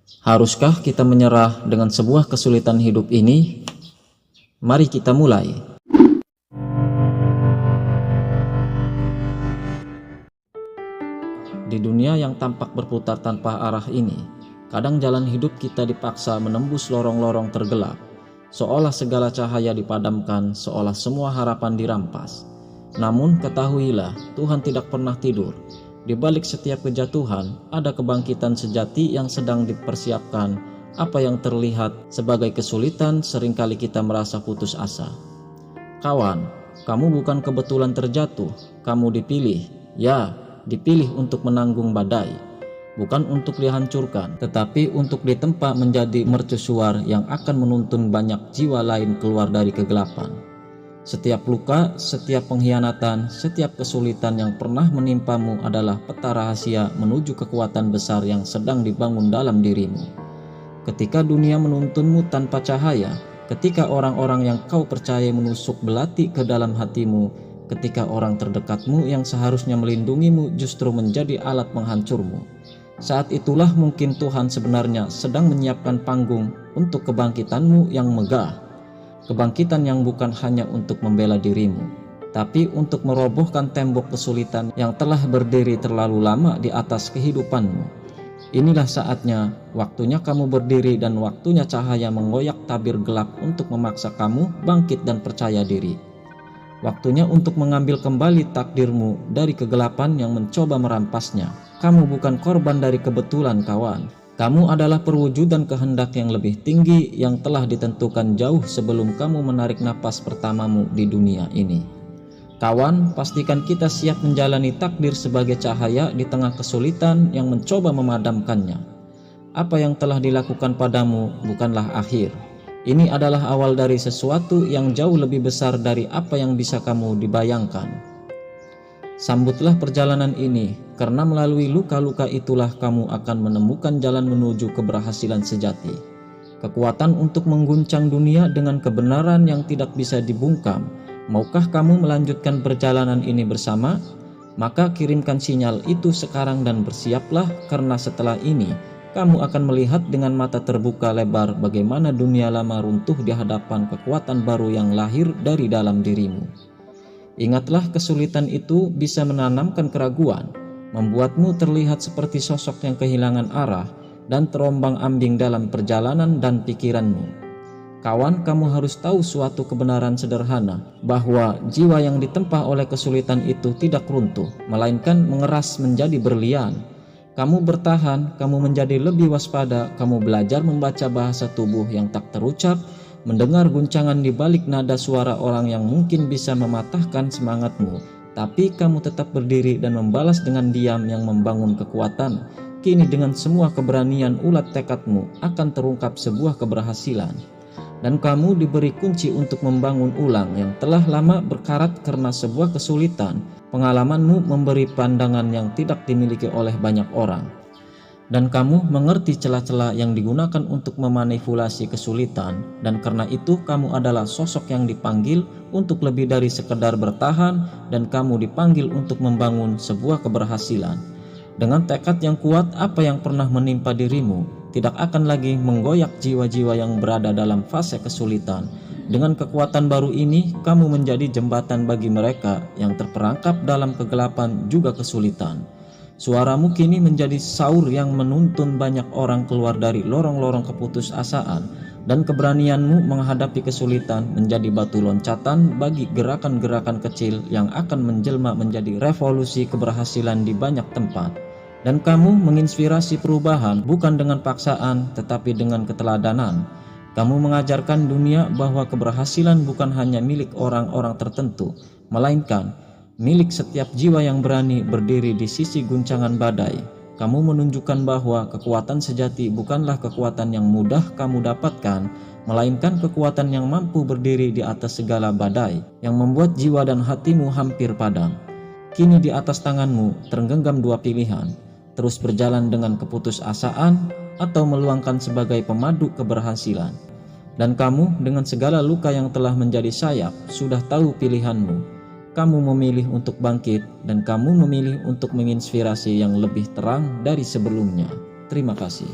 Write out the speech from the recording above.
Haruskah kita menyerah dengan sebuah kesulitan hidup ini? Mari kita mulai. Di dunia yang tampak berputar tanpa arah ini, kadang jalan hidup kita dipaksa menembus lorong-lorong tergelap, seolah segala cahaya dipadamkan, seolah semua harapan dirampas. Namun ketahuilah, Tuhan tidak pernah tidur. Di balik setiap kejatuhan, ada kebangkitan sejati yang sedang dipersiapkan. Apa yang terlihat sebagai kesulitan, seringkali kita merasa putus asa. Kawan, kamu bukan kebetulan terjatuh, kamu dipilih. Ya, dipilih untuk menanggung badai. Bukan untuk dihancurkan, tetapi untuk ditempa menjadi mercusuar yang akan menuntun banyak jiwa lain keluar dari kegelapan. Setiap luka, setiap pengkhianatan, setiap kesulitan yang pernah menimpamu adalah peta rahasia menuju kekuatan besar yang sedang dibangun dalam dirimu. Ketika dunia menuntunmu tanpa cahaya, ketika orang-orang yang kau percaya menusuk belati ke dalam hatimu, ketika orang terdekatmu yang seharusnya melindungimu justru menjadi alat menghancurmu, saat itulah mungkin Tuhan sebenarnya sedang menyiapkan panggung untuk kebangkitanmu yang megah. Kebangkitan yang bukan hanya untuk membela dirimu, tapi untuk merobohkan tembok kesulitan yang telah berdiri terlalu lama di atas kehidupanmu. Inilah saatnya, waktunya kamu berdiri dan waktunya cahaya mengoyak tabir gelap untuk memaksa kamu bangkit dan percaya diri. Waktunya untuk mengambil kembali takdirmu dari kegelapan yang mencoba merampasnya. Kamu bukan korban dari kebetulan, kawan. Kamu adalah perwujudan kehendak yang lebih tinggi yang telah ditentukan jauh sebelum kamu menarik napas pertamamu di dunia ini. Kawan, pastikan kita siap menjalani takdir sebagai cahaya di tengah kesulitan yang mencoba memadamkannya. Apa yang telah dilakukan padamu bukanlah akhir. Ini adalah awal dari sesuatu yang jauh lebih besar dari apa yang bisa kamu dibayangkan. Sambutlah perjalanan ini, karena melalui luka-luka itulah kamu akan menemukan jalan menuju keberhasilan sejati. Kekuatan untuk mengguncang dunia dengan kebenaran yang tidak bisa dibungkam. Maukah kamu melanjutkan perjalanan ini bersama? Maka kirimkan sinyal itu sekarang dan bersiaplah, karena setelah ini kamu akan melihat dengan mata terbuka lebar bagaimana dunia lama runtuh di hadapan kekuatan baru yang lahir dari dalam dirimu. Ingatlah, kesulitan itu bisa menanamkan keraguan, membuatmu terlihat seperti sosok yang kehilangan arah dan terombang-ambing dalam perjalanan dan pikiranmu. Kawan, kamu harus tahu suatu kebenaran sederhana, bahwa jiwa yang ditempa oleh kesulitan itu tidak runtuh, melainkan mengeras menjadi berlian. Kamu bertahan, kamu menjadi lebih waspada, kamu belajar membaca bahasa tubuh yang tak terucap, mendengar guncangan di balik nada suara orang yang mungkin bisa mematahkan semangatmu, tapi kamu tetap berdiri dan membalas dengan diam yang membangun kekuatan. Kini dengan semua keberanian ulat tekadmu akan terungkap sebuah keberhasilan. Dan kamu diberi kunci untuk membangun ulang yang telah lama berkarat karena sebuah kesulitan. Pengalamanmu memberi pandangan yang tidak dimiliki oleh banyak orang. Dan kamu mengerti celah-celah yang digunakan untuk memanipulasi kesulitan, dan karena itu kamu adalah sosok yang dipanggil untuk lebih dari sekedar bertahan, dan kamu dipanggil untuk membangun sebuah keberhasilan. Dengan tekad yang kuat, apa yang pernah menimpa dirimu tidak akan lagi menggoyak jiwa-jiwa yang berada dalam fase kesulitan. Dengan kekuatan baru ini, kamu menjadi jembatan bagi mereka yang terperangkap dalam kegelapan juga kesulitan. Suaramu kini menjadi saur yang menuntun banyak orang keluar dari lorong-lorong keputusasaan, dan keberanianmu menghadapi kesulitan menjadi batu loncatan bagi gerakan-gerakan kecil yang akan menjelma menjadi revolusi keberhasilan di banyak tempat. Dan kamu menginspirasi perubahan bukan dengan paksaan tetapi dengan keteladanan. Kamu mengajarkan dunia bahwa keberhasilan bukan hanya milik orang-orang tertentu, melainkan milik setiap jiwa yang berani berdiri di sisi guncangan badai. Kamu menunjukkan bahwa kekuatan sejati bukanlah kekuatan yang mudah kamu dapatkan, melainkan kekuatan yang mampu berdiri di atas segala badai, yang membuat jiwa dan hatimu hampir padam. Kini di atas tanganmu tergenggam dua pilihan, terus berjalan dengan keputusasaan atau meluangkan sebagai pemadu keberhasilan. Dan kamu dengan segala luka yang telah menjadi sayap sudah tahu pilihanmu. Kamu memilih untuk bangkit, dan kamu memilih untuk menginspirasi yang lebih terang dari sebelumnya. Terima kasih.